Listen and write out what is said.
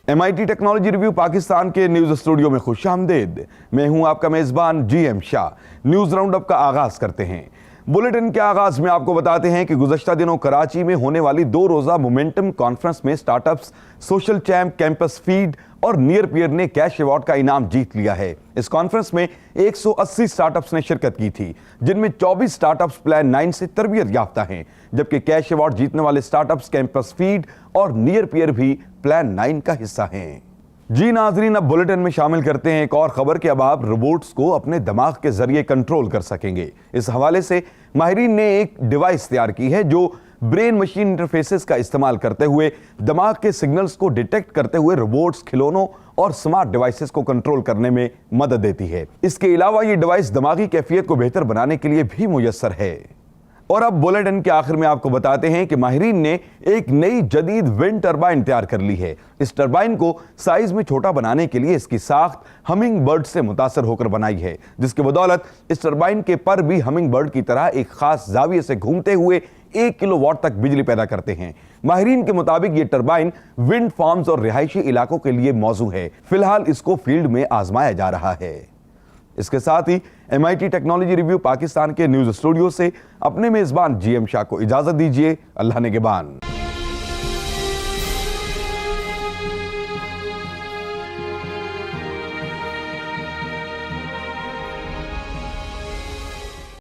MIT technology review Pakistan के news studio में खुशामदीद। मैं हूं आपका मेजबान GM Shah. News round up का आगाज करते हैं। बुलेटिन के आगाज में आपको बताते हैं कि गुज़श्ता दिनों कराची में होने वाली 2 रोज़ा मोमेंटम कॉन्फ्रेंस में startups, social champ, campus feed और नियर पियर ने कैश अवार्ड का इनाम जीत लिया है। इस कॉन्फ्रेंस में 180 स्टार्टअप्स ने शिरकत की थी, जिनमें 24 स्टार्टअप्स प्लान 9 से तरबियत याफ्ता हैं, जबकि कैश अवार्ड जीतने वाले स्टार्टअप्स कैंपस फीड और नियर पियर भी प्लान 9 का हिस्सा हैं। जी नाजरीन, अब बुलेटिन में शामिल करते हैं एक और खबर कि अब आप रोबोट्स को अपने दिमाग के जरिए कंट्रोल कर सकेंगे। इस हवाले से माहिरीन ने एक डिवाइस तैयार की है जो ब्रेन मशीन इंटरफेसेस का इस्तेमाल करते हुए दिमाग के सिग्नल्स को डिटेक्ट करते हुए रोबोट्स, खिलौनों और स्मार्ट डिवाइसेस को कंट्रोल करने में मदद देती है। इसके अलावा ये डिवाइस दिमागी कैफियत को बेहतर बनाने के लिए भी मुयस्सर है। और अब बुलेटिन के आखिर में आपको बताते हैं कि माहिरीन ने एक नई जदीद विंड टरबाइन तैयार कर ली है। इस टरबाइन को साइज में छोटा बनाने के लिए इसकी साख्त हमिंग बर्ड से मुतासर होकर बनाई है, जिसकी बदौलत इस टरबाइन के पर भी हमिंग बर्ड की तरह एक खास जाविये से घूमते हुए 1 किलोवाट तक बिजली पैदा करते हैं। माहिरीन के मुताबिक ये टरबाइन विंड फार्म्स और रिहायशी इलाकों के लिए मौजू है। फिलहाल इसको फील्ड में आजमाया जा रहा है। इसके साथ ही MIT टेक्नोलॉजी रिव्यू पाकिस्तान के न्यूज स्टूडियो से अपने मेजबान GM शाह को इजाजत दीजिए। अल्लाह निगहबान।